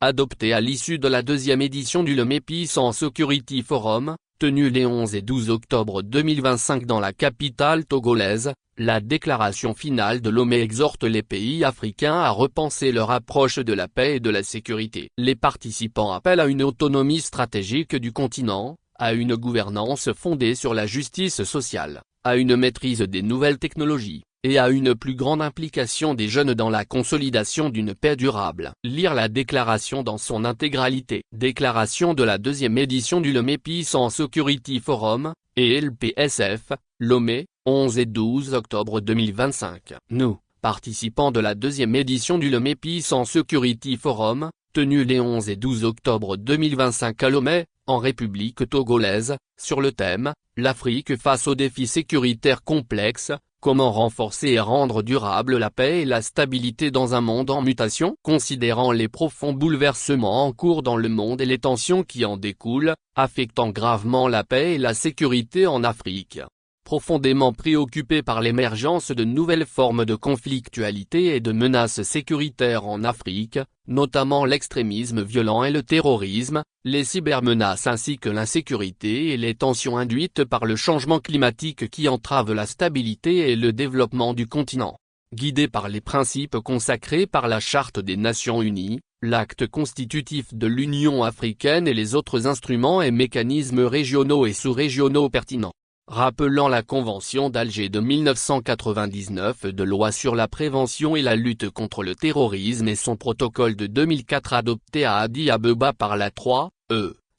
adopté à l'issue de la deuxième édition du Lomé Peace and Security Forum, tenu les 11 et 12 octobre 2025 dans la capitale togolaise. La déclaration finale de Lomé exhorte les pays africains à repenser leur approche de la paix et de la sécurité. Les participants appellent à une autonomie stratégique du continent, à une gouvernance fondée sur la justice sociale, à une maîtrise des nouvelles technologies, et à une plus grande implication des jeunes dans la consolidation d'une paix durable. Lire la déclaration dans son intégralité. Déclaration de la deuxième édition du Lomé Peace and Security Forum, et LPSF, Lomé, 11 et 12 octobre 2025. Nous, participants de la deuxième édition du Lomé Peace and Security Forum, tenu les 11 et 12 octobre 2025 à Lomé, en République togolaise, sur le thème « L'Afrique face aux défis sécuritaires complexes, comment renforcer et rendre durable la paix et la stabilité dans un monde en mutation ?» Considérant les profonds bouleversements en cours dans le monde et les tensions qui en découlent, affectant gravement la paix et la sécurité en Afrique. Profondément préoccupé par l'émergence de nouvelles formes de conflictualité et de menaces sécuritaires en Afrique, notamment l'extrémisme violent et le terrorisme, les cybermenaces ainsi que l'insécurité et les tensions induites par le changement climatique qui entravent la stabilité et le développement du continent. Guidé par les principes consacrés par la Charte des Nations Unies, l'acte constitutif de l'Union africaine et les autres instruments et mécanismes régionaux et sous-régionaux pertinents. Rappelant la Convention d'Alger de 1999 de loi sur la prévention et la lutte contre le terrorisme et son protocole de 2004 adopté à Addis Abeba par la 3e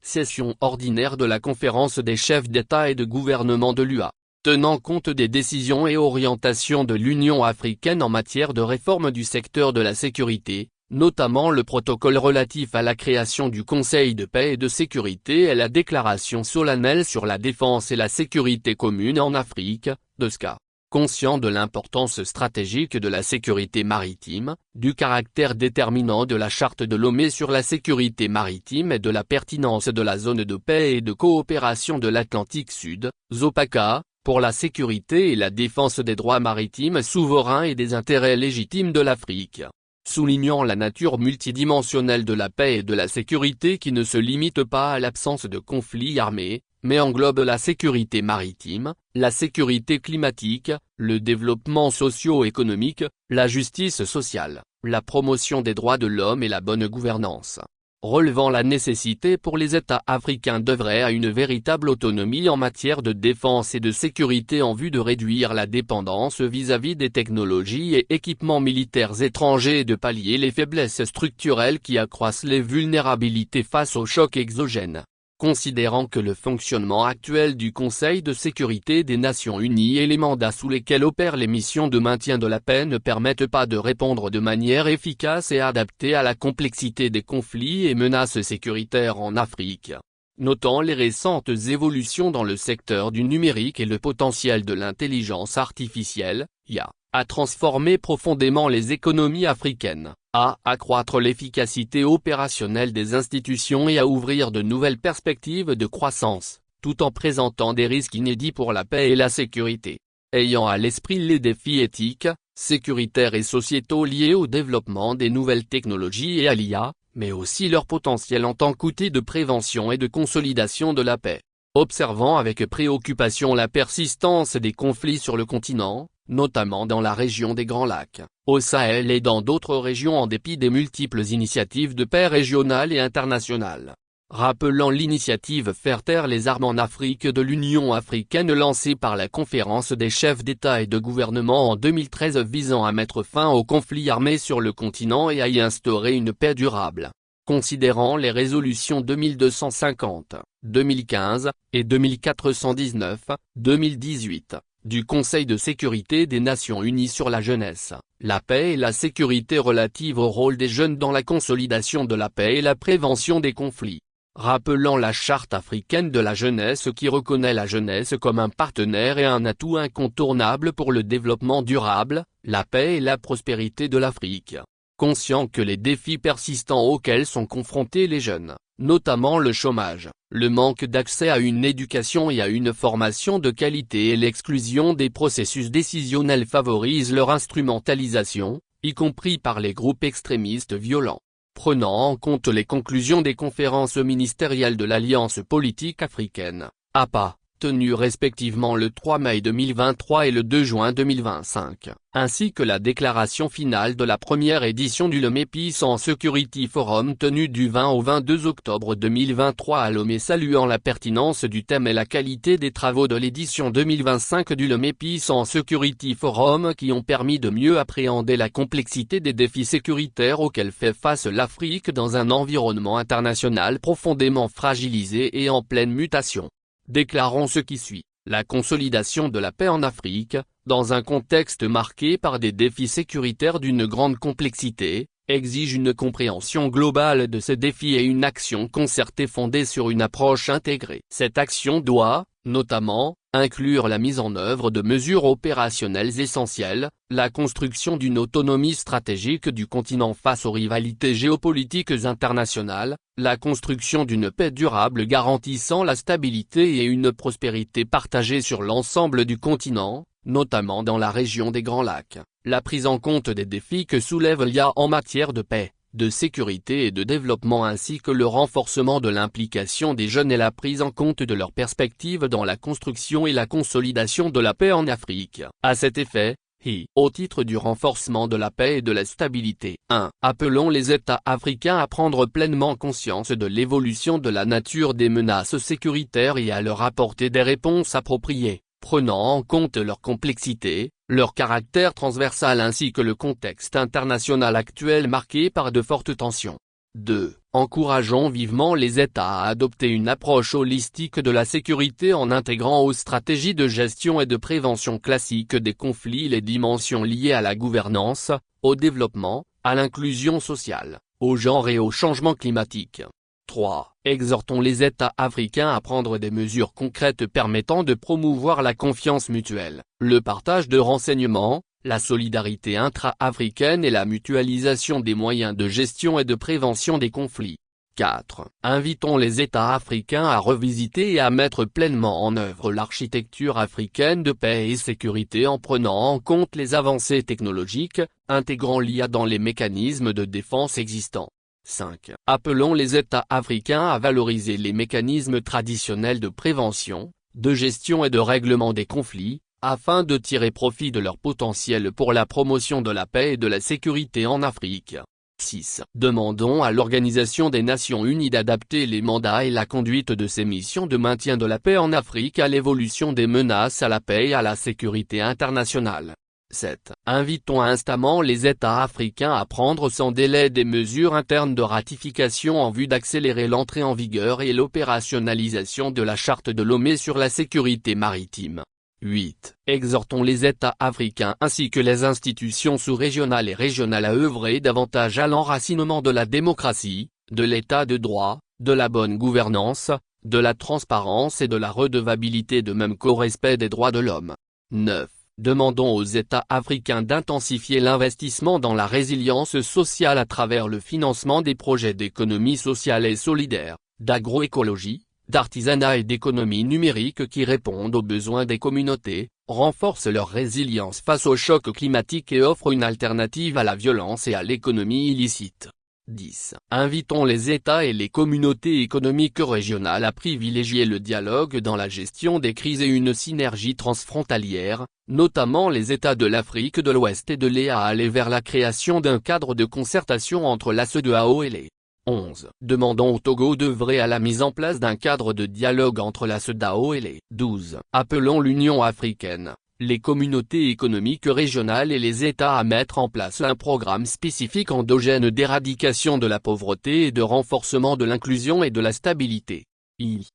session ordinaire de la conférence des chefs d'État et de gouvernement de l'UA. Tenant compte des décisions et orientations de l'Union africaine en matière de réforme du secteur de la sécurité, notamment le protocole relatif à la création du Conseil de paix et de sécurité et la déclaration solennelle sur la défense et la sécurité commune en Afrique, DSCA. Conscient de l'importance stratégique de la sécurité maritime, du caractère déterminant de la Charte de Lomé sur la sécurité maritime et de la pertinence de la zone de paix et de coopération de l'Atlantique Sud, ZOPACA, pour la sécurité et la défense des droits maritimes souverains et des intérêts légitimes de l'Afrique. Soulignant la nature multidimensionnelle de la paix et de la sécurité qui ne se limite pas à l'absence de conflits armés, mais englobe la sécurité maritime, la sécurité climatique, le développement socio-économique, la justice sociale, la promotion des droits de l'homme et la bonne gouvernance. Relevant la nécessité pour les États africains d'œuvrer à une véritable autonomie en matière de défense et de sécurité en vue de réduire la dépendance vis-à-vis des technologies et équipements militaires étrangers et de pallier les faiblesses structurelles qui accroissent les vulnérabilités face aux chocs exogènes. Considérant que le fonctionnement actuel du Conseil de sécurité des Nations Unies et les mandats sous lesquels opèrent les missions de maintien de la paix ne permettent pas de répondre de manière efficace et adaptée à la complexité des conflits et menaces sécuritaires en Afrique. Notant les récentes évolutions dans le secteur du numérique et le potentiel de l'intelligence artificielle, IA, à transformer profondément les économies africaines, à accroître l'efficacité opérationnelle des institutions et à ouvrir de nouvelles perspectives de croissance, tout en présentant des risques inédits pour la paix et la sécurité. Ayant à l'esprit les défis éthiques, sécuritaires et sociétaux liés au développement des nouvelles technologies et à l'IA, mais aussi leur potentiel en tant qu'outil de prévention et de consolidation de la paix. Observant avec préoccupation la persistance des conflits sur le continent, notamment dans la région des Grands Lacs, au Sahel et dans d'autres régions en dépit des multiples initiatives de paix régionales et internationales. Rappelant l'initiative Faire taire les armes en Afrique de l'Union africaine lancée par la conférence des chefs d'État et de gouvernement en 2013 visant à mettre fin aux conflits armés sur le continent et à y instaurer une paix durable. Considérant les résolutions 2250, 2015, et 2419, 2018, du Conseil de sécurité des Nations Unies sur la jeunesse, la paix et la sécurité relative au rôle des jeunes dans la consolidation de la paix et la prévention des conflits. Rappelant la Charte africaine de la jeunesse qui reconnaît la jeunesse comme un partenaire et un atout incontournable pour le développement durable, la paix et la prospérité de l'Afrique. Conscient que les défis persistants auxquels sont confrontés les jeunes, notamment le chômage, le manque d'accès à une éducation et à une formation de qualité et l'exclusion des processus décisionnels favorisent leur instrumentalisation, y compris par les groupes extrémistes violents. prenant en compte les conclusions des conférences ministérielles de l'Alliance politique africaine, APA, tenues respectivement le 3 mai 2023 et le 2 juin 2025, ainsi que la déclaration finale de la première édition du Lomé Peace and Security Forum tenue du 20 au 22 octobre 2023 à Lomé, saluant la pertinence du thème et la qualité des travaux de l'édition 2025 du Lomé Peace and Security Forum qui ont permis de mieux appréhender la complexité des défis sécuritaires auxquels fait face l'Afrique dans un environnement international profondément fragilisé et en pleine mutation. Déclarons ce qui suit. La consolidation de la paix en Afrique, dans un contexte marqué par des défis sécuritaires d'une grande complexité, exige une compréhension globale de ces défis et une action concertée fondée sur une approche intégrée. Cette action doit, notamment, inclure la mise en œuvre de mesures opérationnelles essentielles, la construction d'une autonomie stratégique du continent face aux rivalités géopolitiques internationales, la construction d'une paix durable garantissant la stabilité et une prospérité partagée sur l'ensemble du continent, notamment dans la région des Grands Lacs, la prise en compte des défis que soulève l'IA en matière de paix, de sécurité et de développement ainsi que le renforcement de l'implication des jeunes et la prise en compte de leurs perspectives dans la construction et la consolidation de la paix en Afrique. À cet effet, au titre du renforcement de la paix et de la stabilité, 1. Appelons les États africains à prendre pleinement conscience de l'évolution de la nature des menaces sécuritaires et à leur apporter des réponses appropriées, prenant en compte leur complexité, leur caractère transversal ainsi que le contexte international actuel marqué par de fortes tensions. 2. Encourageons vivement les États à adopter une approche holistique de la sécurité en intégrant aux stratégies de gestion et de prévention classiques des conflits les dimensions liées à la gouvernance, au développement, à l'inclusion sociale, au genre et au changement climatique. 3. Exhortons les États africains à prendre des mesures concrètes permettant de promouvoir la confiance mutuelle, le partage de renseignements, la solidarité intra-africaine et la mutualisation des moyens de gestion et de prévention des conflits. 4. Invitons les États africains à revisiter et à mettre pleinement en œuvre l'architecture africaine de paix et sécurité en prenant en compte les avancées technologiques, intégrant l'IA dans les mécanismes de défense existants. 5. Appelons les États africains à valoriser les mécanismes traditionnels de prévention, de gestion et de règlement des conflits, afin de tirer profit de leur potentiel pour la promotion de la paix et de la sécurité en Afrique. 6. Demandons à l'Organisation des Nations Unies d'adapter les mandats et la conduite de ses missions de maintien de la paix en Afrique à l'évolution des menaces à la paix et à la sécurité internationale. 7. Invitons instamment les États africains à prendre sans délai des mesures internes de ratification en vue d'accélérer l'entrée en vigueur et l'opérationnalisation de la Charte de Lomé sur la sécurité maritime. 8. Exhortons les États africains ainsi que les institutions sous-régionales et régionales à œuvrer davantage à l'enracinement de la démocratie, de l'état de droit, de la bonne gouvernance, de la transparence et de la redevabilité de même qu'au respect des droits de l'homme. 9. Demandons aux États africains d'intensifier l'investissement dans la résilience sociale à travers le financement des projets d'économie sociale et solidaire, d'agroécologie, d'artisanat et d'économie numérique qui répondent aux besoins des communautés, renforcent leur résilience face au choc climatique et offrent une alternative à la violence et à l'économie illicite. 10. Invitons les États et les communautés économiques régionales à privilégier le dialogue dans la gestion des crises et une synergie transfrontalière, notamment les États de l'Afrique de l'Ouest et de l'EA à aller vers la création d'un cadre de concertation entre la CEDEAO et les 11. Demandons au Togo d'œuvrer à la mise en place d'un cadre de dialogue entre la CEDEAO et les 12. Appelons l'Union africaine, les communautés économiques régionales et les États à mettre en place un programme spécifique endogène d'éradication de la pauvreté et de renforcement de l'inclusion et de la stabilité.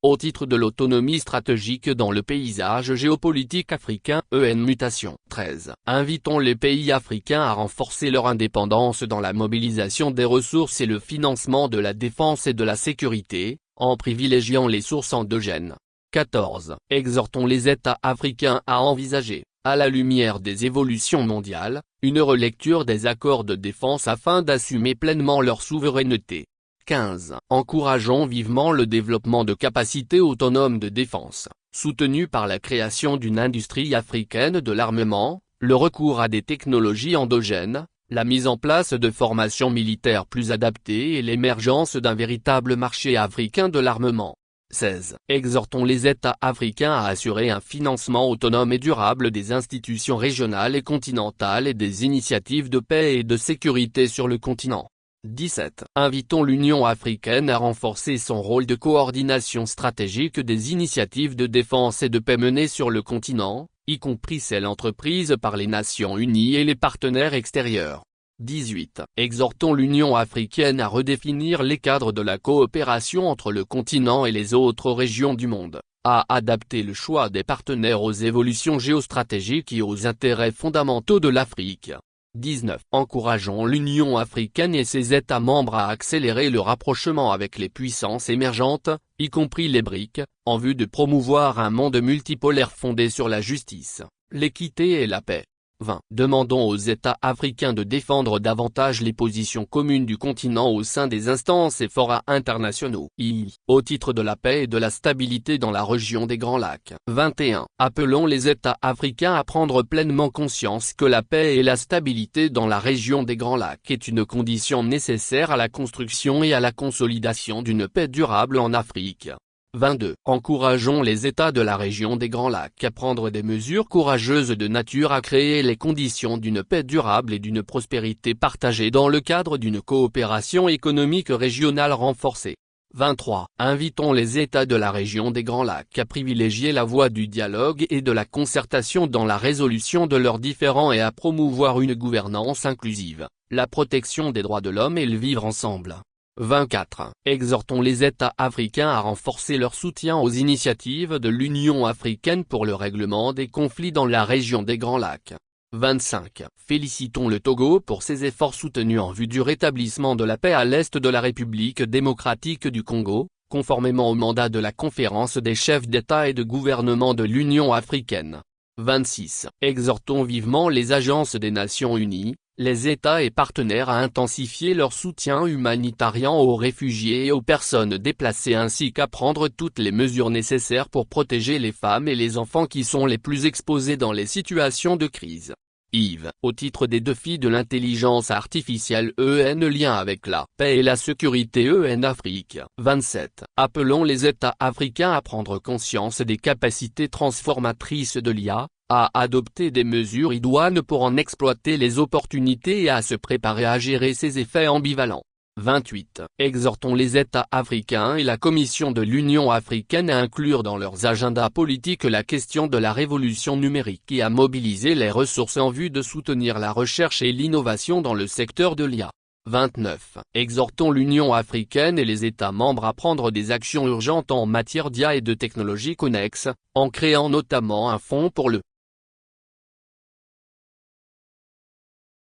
Au titre de l'autonomie stratégique dans le paysage géopolitique africain mutation. 13. Invitons les pays africains à renforcer leur indépendance dans la mobilisation des ressources et le financement de la défense et de la sécurité, en privilégiant les sources endogènes. 14. Exhortons les États africains à envisager, à la lumière des évolutions mondiales, une relecture des accords de défense afin d'assumer pleinement leur souveraineté. 15. Encourageons vivement le développement de capacités autonomes de défense, soutenu par la création d'une industrie africaine de l'armement, le recours à des technologies endogènes, la mise en place de formations militaires plus adaptées et l'émergence d'un véritable marché africain de l'armement. 16. Exhortons les États africains à assurer un financement autonome et durable des institutions régionales et continentales et des initiatives de paix et de sécurité sur le continent. 17. Invitons l'Union africaine à renforcer son rôle de coordination stratégique des initiatives de défense et de paix menées sur le continent, y compris celles entreprises par les Nations Unies et les partenaires extérieurs. 18. Exhortons l'Union africaine à redéfinir les cadres de la coopération entre le continent et les autres régions du monde, à adapter le choix des partenaires aux évolutions géostratégiques et aux intérêts fondamentaux de l'Afrique. 19. Encourageons l'Union africaine et ses États membres à accélérer le rapprochement avec les puissances émergentes, y compris les BRICS, en vue de promouvoir un monde multipolaire fondé sur la justice, l'équité et la paix. 20. Demandons aux États africains de défendre davantage les positions communes du continent au sein des instances et forats internationaux, au titre de la paix et de la stabilité dans la région des Grands Lacs. 21. Appelons les États africains à prendre pleinement conscience que la paix et la stabilité dans la région des Grands Lacs est une condition nécessaire à la construction et à la consolidation d'une paix durable en Afrique. 22. Encourageons les États de la région des Grands Lacs à prendre des mesures courageuses de nature à créer les conditions d'une paix durable et d'une prospérité partagée dans le cadre d'une coopération économique régionale renforcée. 23. Invitons les États de la région des Grands Lacs à privilégier la voie du dialogue et de la concertation dans la résolution de leurs différends et à promouvoir une gouvernance inclusive, la protection des droits de l'homme et le vivre ensemble. 24. Exhortons les États africains à renforcer leur soutien aux initiatives de l'Union africaine pour le règlement des conflits dans la région des Grands Lacs. 25. Félicitons le Togo pour ses efforts soutenus en vue du rétablissement de la paix à l'est de la République démocratique du Congo, conformément au mandat de la conférence des chefs d'État et de gouvernement de l'Union africaine. 26. Exhortons vivement les agences des Nations Unies, les États et partenaires à intensifier leur soutien humanitaire aux réfugiés et aux personnes déplacées ainsi qu'à prendre toutes les mesures nécessaires pour protéger les femmes et les enfants qui sont les plus exposés dans les situations de crise. Yves, au titre des défis de l'intelligence artificielle lien avec la paix et la sécurité Afrique. 27. Appelons les États africains à prendre conscience des capacités transformatrices de l'IA, à adopter des mesures idoines pour en exploiter les opportunités et à se préparer à gérer ses effets ambivalents. 28. Exhortons les États africains et la Commission de l'Union africaine à inclure dans leurs agendas politiques la question de la révolution numérique et à mobiliser les ressources en vue de soutenir la recherche et l'innovation dans le secteur de l'IA. 29. Exhortons l'Union africaine et les États membres à prendre des actions urgentes en matière d'IA et de technologies connexes, en créant notamment un fonds pour le